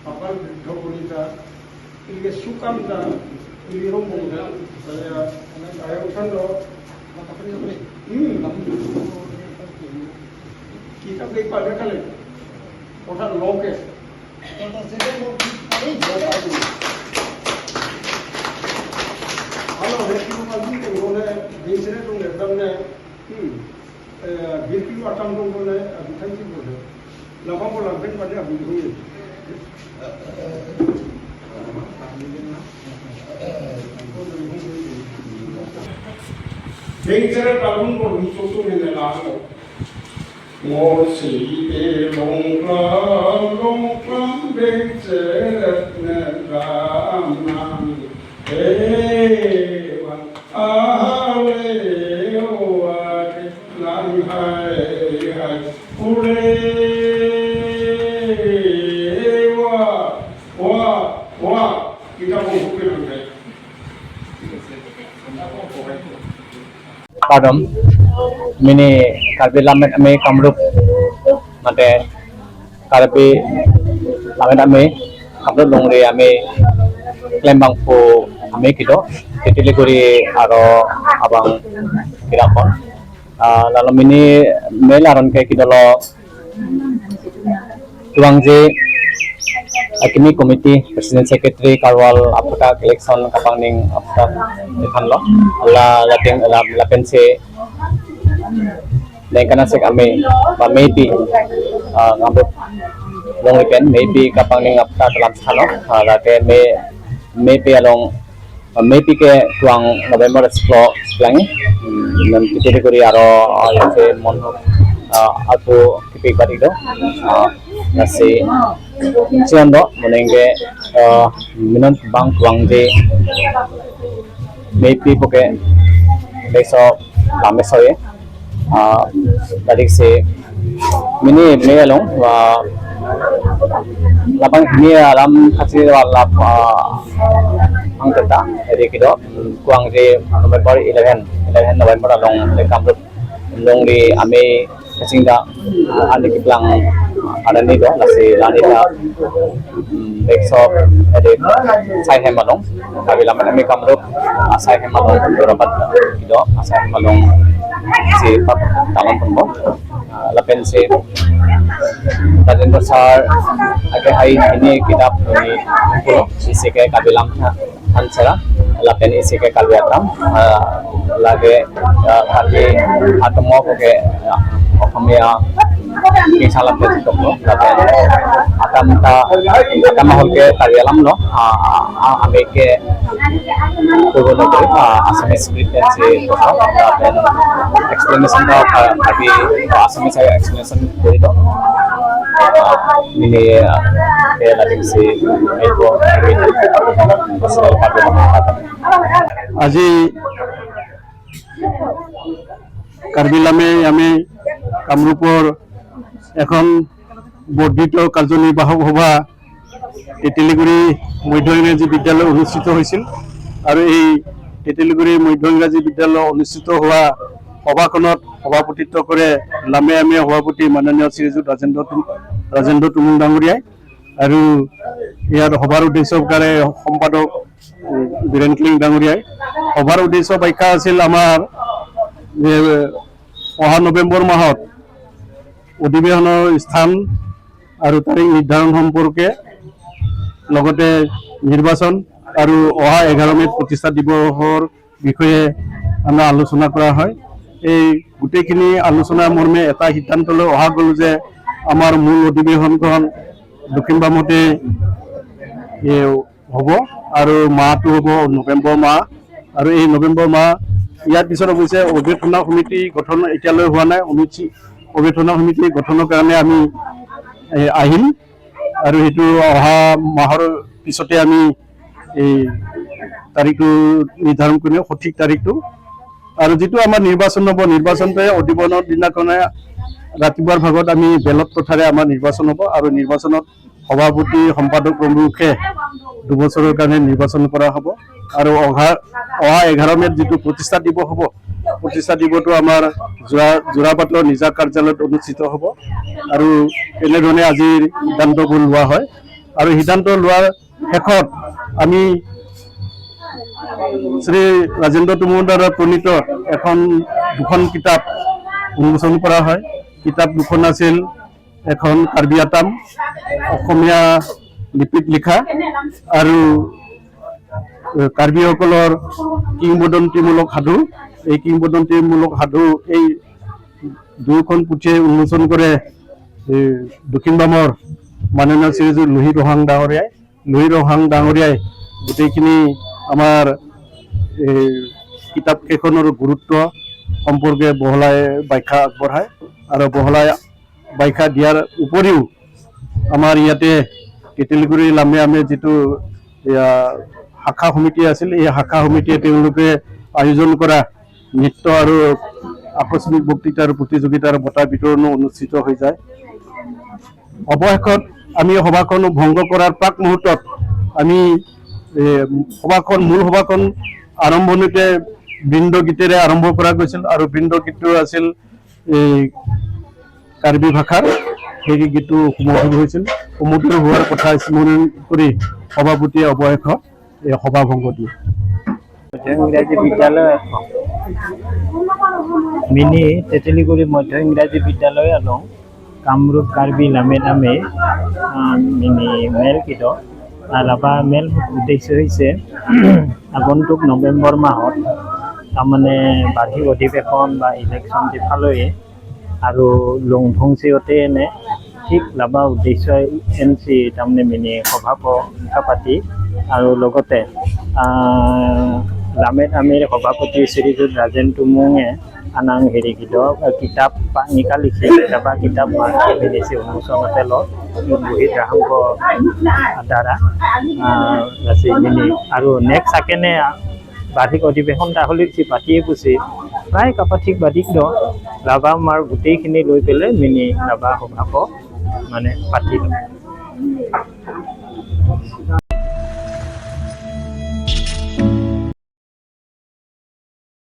kapal Dhobolita, ini Sukamta, ini Rombongan, saya Usando, kita pergi pada kali, orang loke, kalau rezeki kali ini orang biasanya tu ngerti birki atam tu orang bukan sih boleh, lama boleh ben pada abu itu. Bicara tahun baru susu ini lalu, Mosi longklam bicara nama Ewan Alewan Langhai Ulewa Wah kita mau hukum nanti. Padam, mini karbi lamet ame kamrup, mate karbi lamet ame kamrup longre ame lembang po ame kido, ketili kuri aro abang kirakon, lalu mini melaron ke kido lo tuangje Akimi Committee President Secretary Karwal apaka election kapangning apaka ikan lo la lating la lapense lengkana sek ame ba maybe ngabot long weekend maybe kapangning apaka dalam sano la ke maybe along maybe ke tuang November selangi nan kategori aro yase mon aku kipik barido nasi Ciando menengge minat bang tuang de maybe poke besok lama soye tadi se mini mealong lapang ini alam kasih wala angkata jadi kido tuang de November 11 November along le kamrut long di ame kasingda ane kiplang ada ni do nasi lanita besok ada saya hemalong kami lama kami kamrup saya hemalong beberapa kido saya hemalong si pak taman pembo lapen si tajen besar agak hari ini kita ini pulau isi ke kabilang ansara lapen isi ke kalwiatam lagi kami atau mau ke kami kisah lapet itu loh, lapen akan mahal ke karyalam loh, Amerika turun negeri, Assamese Britain si loh, lapen explanation loh, tapi Assamese saya explanation itu, ini dia lagi si itu, personal kata. Aji কাৰ্বিলামে আমি কামৰূপৰ এখন বৰ্ধিত কাৰ্যনিৰ্বাহক সভা তেতেলিগুৰি মধ্য ইংৰাজী বিদ্যালয় অনুষ্ঠিত হৈছিল আৰু এই তেতেলিগুৰি মধ্য ইংৰাজী বিদ্যালয় অনুষ্ঠিত হোৱা সভাখনত সভাপতিত্ব কৰে লামে আমি সভাপতি মাননীয় শ্ৰীযুত ৰাজেন্দ্ৰ তুমুল ডাঙৰীয়াই আৰু ইয়াৰ সভাৰ উদ্দেশ্যকাৰে সম্পাদক বীৰেন ক্লিং ডাঙৰীয়াই সভাৰ উদ্দেশ্য ব্যাখ্যা আছিল আমাৰ অহা নৱেম্বৰ মাহত অধিৱেশনৰ স্থান আৰু তাৰিখ নিৰ্ধাৰণ সম্পৰ্কে লগতে নিৰ্বাচন আৰু অহা 11 মে'ত প্ৰতিষ্ঠা দিৱসৰ বিষয়ে আমাৰ আলোচনা কৰা হয় এই গোটেইখিনি আলোচনাৰ মৰ্মে এটা সিদ্ধান্তলৈ অহা গ'ল যে আমাৰ মূল অধিৱেশনখন দক্ষিণ বামতে হ'ব আৰু মাহটো হ'ব নৱেম্বৰ মাহ আৰু এই নৱেম্বৰ মাহ ইয়াৰ পিছত অৱশ্যে অভিৱেশন সমিতি গঠন এতিয়ালৈ হোৱা নাই অভিৱেশন সমিতি গঠনৰ কাৰণে আমি আহিম আৰু হেতু অহা মাহৰ পিছতে আমি এই তাৰিখটো নিৰ্ধাৰণ কৰিম সঠিক তাৰিখটো আৰু যেটো আমাৰ নিৰ্বাচন হ'ব নিৰ্বাচনতে অধিৱেশনৰ দিনাখনে ৰাতিপুৱাৰ ভাগত আমি বেলট কথাৰে আমাৰ নিৰ্বাচন হ'ব আৰু নিৰ্বাচনত সভাপতি সম্পাদক প্ৰমুখে 2 বছৰৰ কাৰণে নিৰ্বাচন কৰা হ'ব আৰু অহা 11 মে'ত যেটো প্ৰতিষ্ঠা দিৱস হ'ব প্ৰতিষ্ঠা দিৱসটো আমাৰ জোৰাবাটৰ নিজা কাৰ্যালয়ত অনুষ্ঠিত হ'ব আৰু এনেধৰণে আজিৰ সিদ্ধান্তবোৰ লোৱা হয় আৰু সিদ্ধান্ত লোৱাৰ শেষত আমি শ্ৰী ৰাজেন্দ্ৰ তুমুল দ্বাৰা প্ৰণীত দুখন কিতাপ উন্মোচন কৰা হয়। কিতাপ দুখন আছিল, এখন কাৰ্বি আটাম অসমীয়া লিপিত লিখা আৰু কাৰ্বিসকলৰ কিংবদন্তিমূলক সাধু। এই কিংবদন্তিমূলক সাধু এই দুয়োখন পুথিয়ে উন্মোচন কৰে দক্ষিণ বামৰ মাননীয় শ্ৰীযুত লোহিত ৰহাং ডাঙৰীয়াই। লোহিত ৰহাং ডাঙৰীয়াই গোটেইখিনি আমাৰ কিতাপ কেইখনৰ গুৰুত্ব সম্পৰ্কে বহলাই ব্যাখ্যা আগবঢ়ায় আৰু বহলাই ব্যাখ্যা দিয়াৰ উপৰিও আমাৰ ইয়াতে তেতেলিগুৰি লামে আমি যিটো শাখা সমিতি আছিল, এই শাখা সমিতিয়ে তেওঁলোকে আয়োজন কৰা নৃত্য আৰু আকস্মিক বক্তৃতাৰ প্ৰতিযোগিতাৰ বঁটা বিতৰণো অনুষ্ঠিত হৈ যায়। অৱশেষত আমি সভাখন ভংগ কৰাৰ প্ৰাক মুহূৰ্তত আমি মূল সভাখন আৰম্ভণিতে বৃন্দ গীতেৰে আৰম্ভ কৰা গৈছিল আৰু বৃন্দ গীতটো আছিল কাৰ্বি ভাষাৰ। সেই গীতটো সুমধুৰ হৈছিল। সুমধুৰ হোৱাৰ কথা স্মৰণ কৰি সভাপতিয়ে অৱশেষত এই সভা ভংগ দিয়ে। ইংৰাজী বিদ্যালয় মিনি তেতেলিগুৰি মধ্য ইংৰাজী বিদ্যালয় আৰু কামৰূপ কাৰ্বি লামে নামে মিনি মেল কিট ৰাভা মেল উদ্দেশ্য হৈছে আগন্তুক নৱেম্বৰ মাহত তাৰমানে বাৰ্ষিক অধিৱেশন বা ইলেকশ্যন যিফালয়ে আৰু লংধংচিয়তে এনে ঠিক লাভা উদ্দেশ্য এনচি তাৰমানে মিনি সভা পাতি আৰু লগতে লামে নামেৰ সভাপতি শ্ৰীযুত ৰাজেন তুমুঙে আনাং কিতাপ নিকা লিখি কিতাপা কিতাপ মিলিছে উন্মোচনতে লোহিত ৰাহাংক দ্বাৰা আছে মিনি আৰু নেক্সট আকেনে বাৰ্ষিক অধিৱেশন তাহলে পাতিয়ে গুচি প্ৰায় কাপাঠিক বাদিক লাভা মাৰ গোটেইখিনি লৈ পেলাই মিনি লাভা সভাক মানে পাতিল।